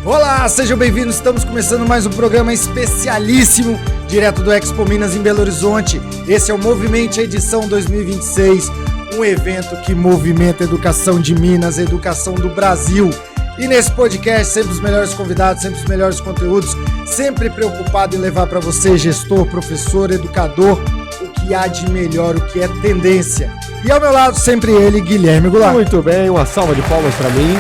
Olá, sejam bem-vindos, estamos começando mais um programa especialíssimo, direto do Expo Minas em Belo Horizonte. Esse é o Movimente Edição 2026, um evento que movimenta a educação de Minas, a educação do Brasil. E nesse podcast, sempre os melhores convidados, sempre os melhores conteúdos, sempre preocupado em levar para você, gestor, professor, educador, o que há de melhor, o que é tendência. E ao meu lado, sempre ele, Guilherme Goulart. Muito bem, uma salva de palmas para mim.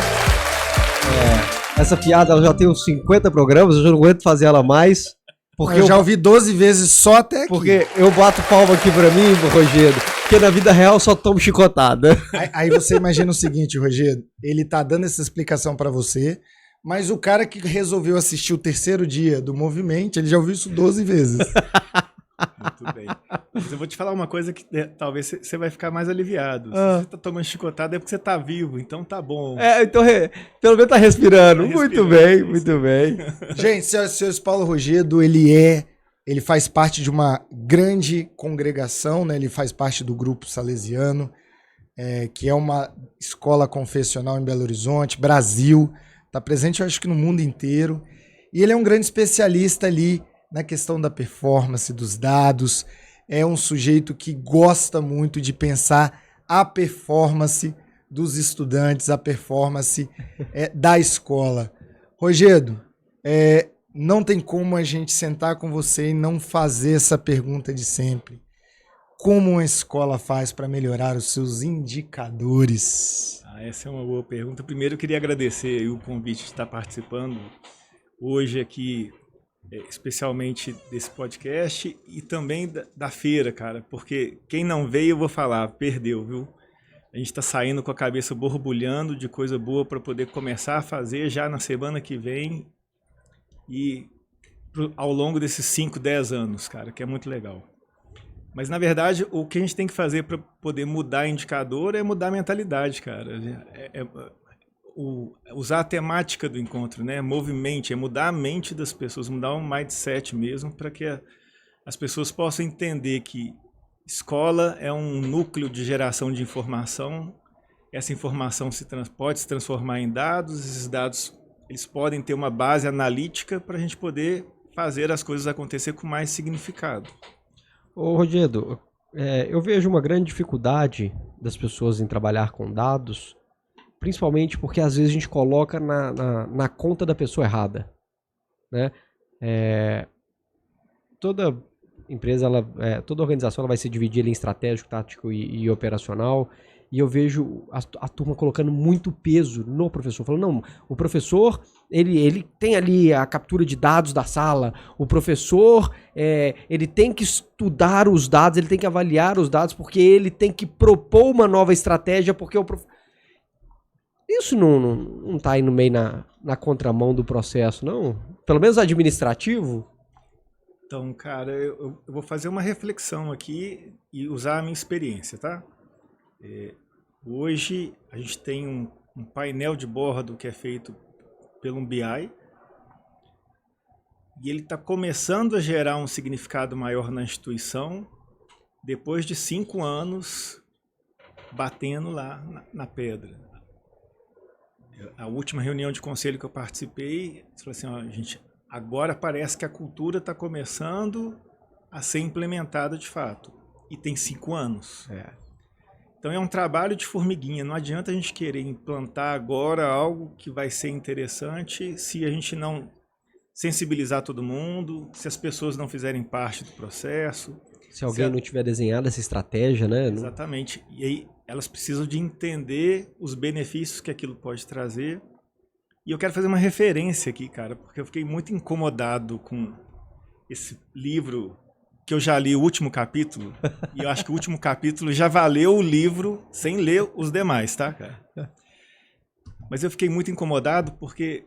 Essa piada ela já tem uns 50 programas, eu já não aguento fazer ela mais. Porque eu já ouvi 12 vezes só até aqui. Porque eu bato palma aqui pra mim, Rogério, porque na vida real só tomo chicotada. Aí você imagina o seguinte, Rogério, ele tá dando essa explicação pra você, mas o cara que resolveu assistir o terceiro dia do Movimento, ele já ouviu isso 12 vezes. Muito bem. Mas eu vou te falar uma coisa que talvez você vai ficar mais aliviado. Se você tá tomando chicotada é porque você tá vivo, então tá bom. Então pelo menos tá respirando. Muito bem, muito bem. Gente, seu Paulo Rogério, ele faz parte de uma grande congregação, né? Ele faz parte do Grupo Salesiano, que é uma escola confessional em Belo Horizonte, Brasil. Tá presente, eu acho que no mundo inteiro. E ele é um grande especialista ali na questão da performance, dos dados. É um sujeito que gosta muito de pensar a performance dos estudantes, a performance da escola. Rogério, não tem como a gente sentar com você e não fazer essa pergunta de sempre. Como uma escola faz para melhorar os seus indicadores? Essa é uma boa pergunta. Primeiro eu queria agradecer o convite de estar participando hoje aqui, especialmente desse podcast e também da feira, cara, porque quem não veio, eu vou falar, perdeu, viu? A gente está saindo com a cabeça borbulhando de coisa boa para poder começar a fazer já na semana que vem e ao longo desses 5, 10 anos, cara, que é muito legal. Mas, na verdade, o que a gente tem que fazer para poder mudar indicador é mudar a mentalidade, cara. Usar a temática do encontro, né? Movimente, é mudar a mente das pessoas, mudar um mindset mesmo, para que as pessoas possam entender que escola é um núcleo de geração de informação. Essa informação pode se transformar em dados, esses dados eles podem ter uma base analítica para a gente poder fazer as coisas acontecer com mais significado. Ô, Rogério, eu vejo uma grande dificuldade das pessoas em trabalhar com dados, principalmente porque às vezes a gente coloca na conta da pessoa errada, né? Toda empresa, toda organização ela vai se dividir ali em estratégico, tático e operacional, e eu vejo a turma colocando muito peso no professor, falando, não, o professor, ele tem ali a captura de dados da sala, o professor, ele tem que estudar os dados, ele tem que avaliar os dados, porque ele tem que propor uma nova estratégia, porque o professor... Isso não tá aí no meio na contramão do processo, não? Pelo menos administrativo? Então, cara, eu vou fazer uma reflexão aqui e usar a minha experiência, tá? Hoje a gente tem um painel de bordo que é feito pelo BI e ele está começando a gerar um significado maior na instituição depois de 5 anos batendo lá na pedra. A última reunião de conselho que eu participei, falou assim, ó, gente, agora parece que a cultura está começando a ser implementada de fato. E tem 5 anos. Então é um trabalho de formiguinha. Não adianta a gente querer implantar agora algo que vai ser interessante se a gente não sensibilizar todo mundo, se as pessoas não fizerem parte do processo. Se alguém não tiver desenhado essa estratégia, né? Exatamente. E aí elas precisam de entender os benefícios que aquilo pode trazer. E eu quero fazer uma referência aqui, cara, porque eu fiquei muito incomodado com esse livro que eu já li o último capítulo. E eu acho que o último capítulo já valeu o livro sem ler os demais, tá, cara? Mas eu fiquei muito incomodado porque,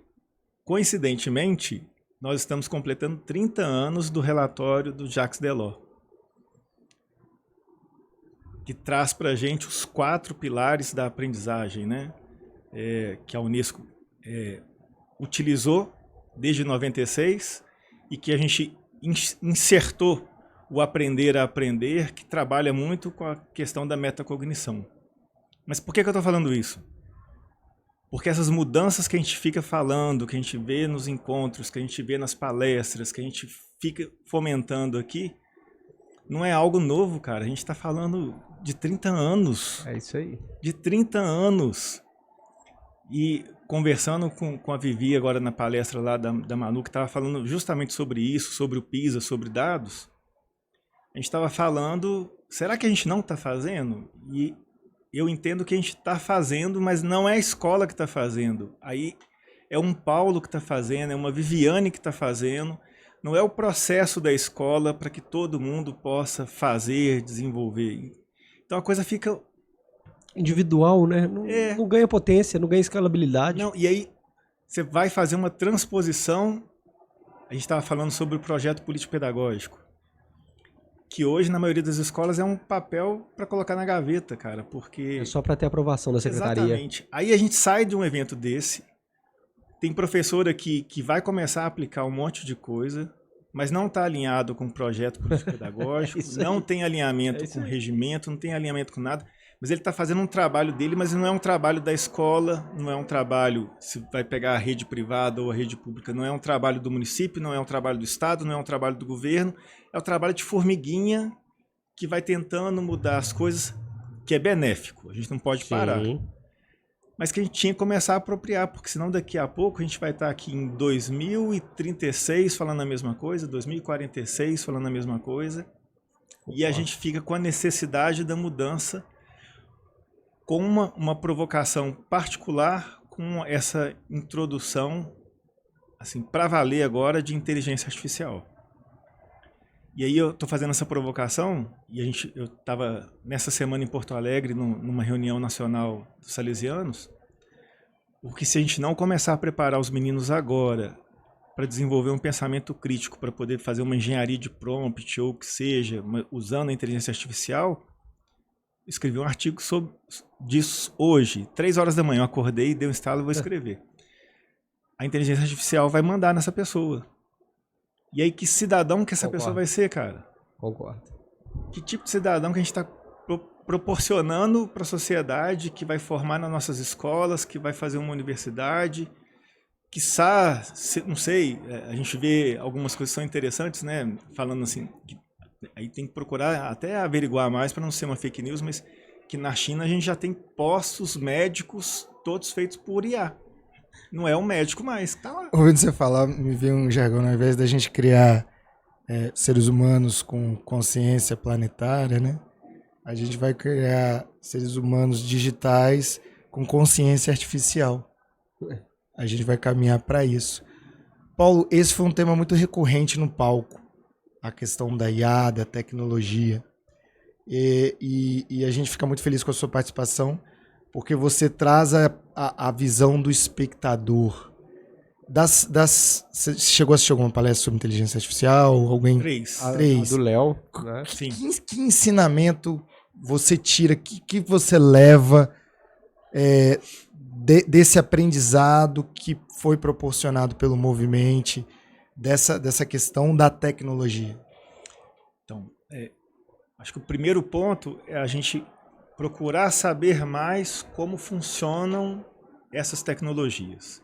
coincidentemente, nós estamos completando 30 anos do relatório do Jacques Delors, que traz para a gente os 4 pilares da aprendizagem, né? Que a Unesco utilizou desde 96 e que a gente insertou o aprender a aprender, que trabalha muito com a questão da metacognição. Mas por que eu estou falando isso? Porque essas mudanças que a gente fica falando, que a gente vê nos encontros, que a gente vê nas palestras, que a gente fica fomentando aqui, não é algo novo, cara. A gente está falando de 30 anos. É isso aí. De 30 anos. E conversando com a Vivi agora na palestra lá da Manu, que estava falando justamente sobre isso, sobre o PISA, sobre dados, a gente estava falando, será que a gente não está fazendo? E eu entendo que a gente está fazendo, mas não é a escola que está fazendo. Aí é um Paulo que está fazendo, é uma Viviane que está fazendo. Não é o processo da escola para que todo mundo possa fazer, desenvolver. Então a coisa fica individual, né? Não ganha potência, não ganha escalabilidade. Não, e aí você vai fazer uma transposição. A gente estava falando sobre o projeto político-pedagógico, que hoje, na maioria das escolas, é um papel para colocar na gaveta, cara, porque... É só para ter aprovação da secretaria. Exatamente. Aí a gente sai de um evento desse, tem professor aqui que vai começar a aplicar um monte de coisa, mas não está alinhado com o projeto político-pedagógico, não tem alinhamento com o regimento, não tem alinhamento com nada, mas ele está fazendo um trabalho dele, mas não é um trabalho da escola, não é um trabalho, se vai pegar a rede privada ou a rede pública, não é um trabalho do município, não é um trabalho do estado, não é um trabalho do governo, é um trabalho de formiguinha que vai tentando mudar as coisas, que é benéfico, a gente não pode parar. Mas que a gente tinha que começar a apropriar, porque senão daqui a pouco a gente vai estar aqui em 2036 falando a mesma coisa, 2046 falando a mesma coisa, e a gente fica com a necessidade da mudança, com uma provocação particular, com essa introdução, assim, para valer agora, de inteligência artificial. E aí eu estou fazendo essa provocação, e eu estava nessa semana em Porto Alegre, numa reunião nacional dos salesianos, porque se a gente não começar a preparar os meninos agora para desenvolver um pensamento crítico, para poder fazer uma engenharia de prompt, ou o que seja, usando a inteligência artificial, escrevi um artigo disso hoje, 3 horas da manhã, eu acordei, dei um estalo e vou escrever. A inteligência artificial vai mandar nessa pessoa. E aí, que cidadão que essa pessoa vai ser, cara? Concordo. Que tipo de cidadão que a gente está proporcionando para a sociedade, que vai formar nas nossas escolas, que vai fazer uma universidade, quiçá, não sei, a gente vê algumas coisas que são interessantes, né? Falando assim, aí tem que procurar até averiguar mais para não ser uma fake news, mas que na China a gente já tem postos médicos todos feitos por IA. Não é um médico mais, tá lá. Ouvindo você falar, me veio um jargão, ao invés da gente criar seres humanos com consciência planetária, né? A gente vai criar seres humanos digitais com consciência artificial. A gente vai caminhar para isso. Paulo, esse foi um tema muito recorrente no palco, a questão da IA, da tecnologia. E a gente fica muito feliz com a sua participação, porque você traz a visão do espectador. Você chegou a assistir alguma palestra sobre inteligência artificial? Alguém? 3. A do Léo, né? Sim. Que ensinamento você tira, que você leva desse aprendizado que foi proporcionado pelo movimento, dessa questão da tecnologia? Então, acho que o primeiro ponto é a gente procurar saber mais como funcionam essas tecnologias.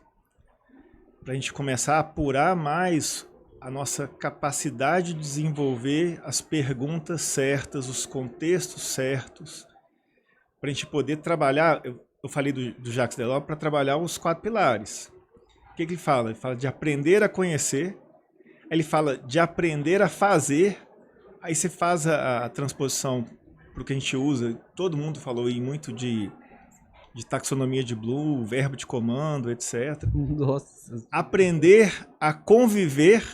Para a gente começar a apurar mais a nossa capacidade de desenvolver as perguntas certas, os contextos certos, para a gente poder trabalhar. Eu falei do Jacques Delors para trabalhar os 4 pilares. O que ele fala? Ele fala de aprender a conhecer, ele fala de aprender a fazer, aí você faz a transposição para o que a gente usa. Todo mundo falou aí muito de taxonomia de Bloom, verbo de comando, etc. Nossa. Aprender a conviver.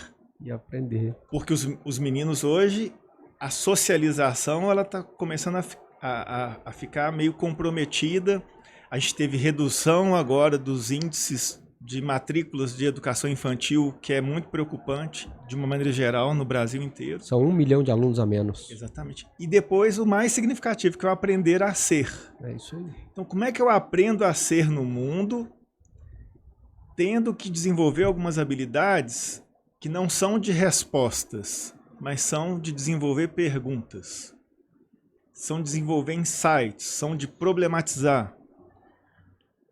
E aprender. Porque os meninos hoje, a socialização ela está começando a ficar meio comprometida. A gente teve redução agora dos índices de matrículas de educação infantil, que é muito preocupante, de uma maneira geral, no Brasil inteiro. São 1 milhão de alunos a menos. Exatamente. E depois o mais significativo, que é o aprender a ser. É isso aí. Então, como é que eu aprendo a ser no mundo, tendo que desenvolver algumas habilidades que não são de respostas, mas são de desenvolver perguntas, são de desenvolver insights, são de problematizar.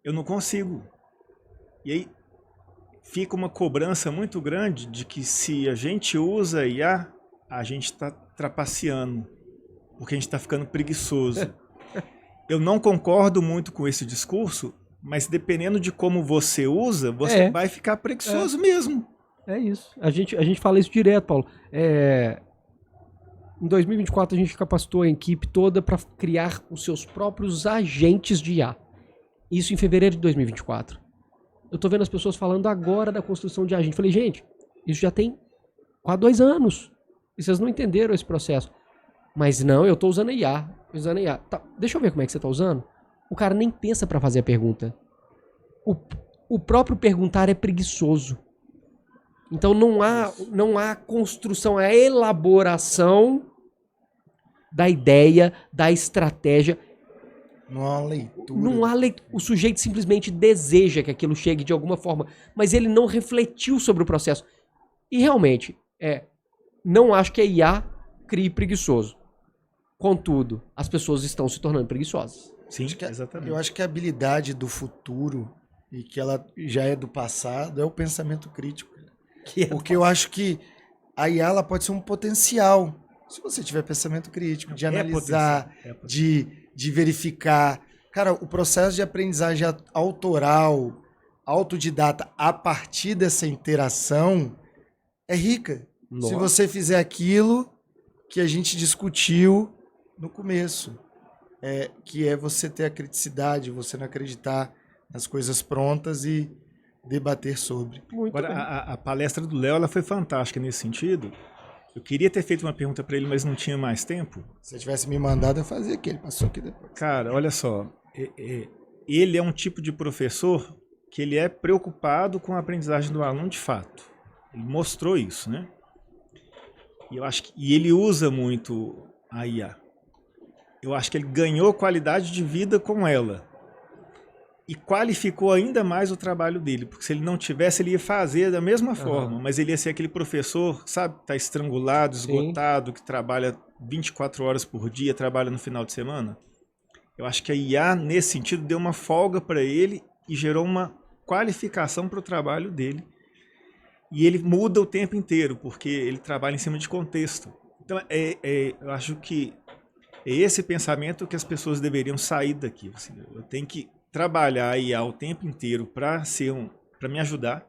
eu não consigo. E aí fica uma cobrança muito grande de que se a gente usa IA, a gente está trapaceando, porque a gente está ficando preguiçoso. Eu não concordo muito com esse discurso, mas dependendo de como você usa, você vai ficar preguiçoso mesmo. É isso. A gente fala isso direto, Paulo. Em 2024 a gente capacitou a equipe toda para criar os seus próprios agentes de IA. Isso em fevereiro de 2024. Eu tô vendo as pessoas falando agora da construção de agente. Falei, gente, isso já tem quase 2 anos. E vocês não entenderam esse processo. Mas não, eu tô usando IA. Tá, deixa eu ver como é que você tá usando. O cara nem pensa para fazer a pergunta. O próprio perguntar é preguiçoso. Então não há construção, a elaboração da ideia, da estratégia. Não há leitura. Não há leitura. O sujeito simplesmente deseja que aquilo chegue de alguma forma, mas ele não refletiu sobre o processo. E realmente, não acho que a IA crie preguiçoso. Contudo, as pessoas estão se tornando preguiçosas. Sim, exatamente. Eu acho que a habilidade do futuro, e que ela já é do passado, é o pensamento crítico. Porque eu acho que a IA ela pode ser um potencial. Se você tiver pensamento crítico, de analisar, de verificar. Cara, o processo de aprendizagem autoral, autodidata, a partir dessa interação, é rica. Nossa. Se você fizer aquilo que a gente discutiu no começo, que é você ter a criticidade, você não acreditar nas coisas prontas e debater sobre. Agora, a palestra do Léo ela foi fantástica nesse sentido. Eu queria ter feito uma pergunta para ele, mas não tinha mais tempo. Se eu tivesse me mandado, eu fazia aqui. Ele passou aqui depois. Cara, olha só. Ele é um tipo de professor que ele é preocupado com a aprendizagem do aluno de fato. Ele mostrou isso, né? E eu acho que ele usa muito a IA. Eu acho que ele ganhou qualidade de vida com ela. E qualificou ainda mais o trabalho dele, porque se ele não tivesse, ele ia fazer da mesma forma, mas ele ia ser aquele professor, sabe, tá estrangulado, esgotado, que trabalha 24 horas por dia, trabalha no final de semana. Eu acho que a IA, nesse sentido, deu uma folga para ele e gerou uma qualificação para o trabalho dele. E ele muda o tempo inteiro, porque ele trabalha em cima de contexto. Então, eu acho que é esse pensamento que as pessoas deveriam sair daqui. Assim, eu tenho que trabalhar a IA o tempo inteiro para me ajudar.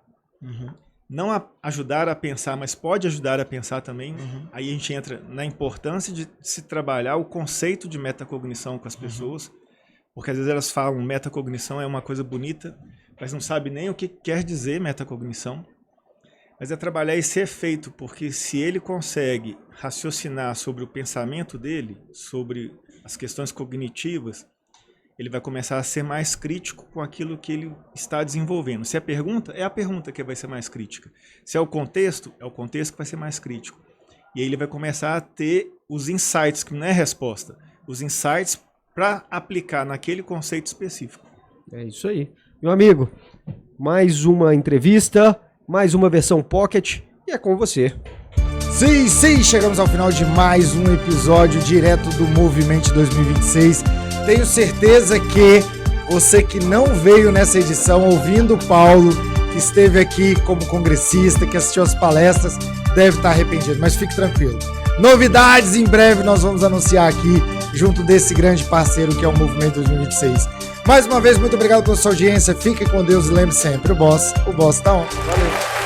Não ajudar a pensar, mas pode ajudar a pensar também. Aí a gente entra na importância de se trabalhar o conceito de metacognição com as pessoas, porque às vezes elas falam metacognição é uma coisa bonita, mas não sabe nem o que quer dizer metacognição. Mas é trabalhar esse efeito, porque se ele consegue raciocinar sobre o pensamento dele, sobre as questões cognitivas, ele vai começar a ser mais crítico com aquilo que ele está desenvolvendo. Se é pergunta, é a pergunta que vai ser mais crítica. Se é o contexto que vai ser mais crítico. E aí ele vai começar a ter os insights, que não é resposta, os insights para aplicar naquele conceito específico. É isso aí. Meu amigo, mais uma entrevista, mais uma versão Pocket, e é com você. Sim, chegamos ao final de mais um episódio direto do Movimento 2026. Tenho certeza que você que não veio nessa edição ouvindo o Paulo, que esteve aqui como congressista, que assistiu as palestras, deve estar arrependido, mas fique tranquilo. Novidades em breve nós vamos anunciar aqui, junto desse grande parceiro que é o Movimento 2026. Mais uma vez, muito obrigado pela sua audiência, fique com Deus e lembre sempre, o boss tá on. Valeu!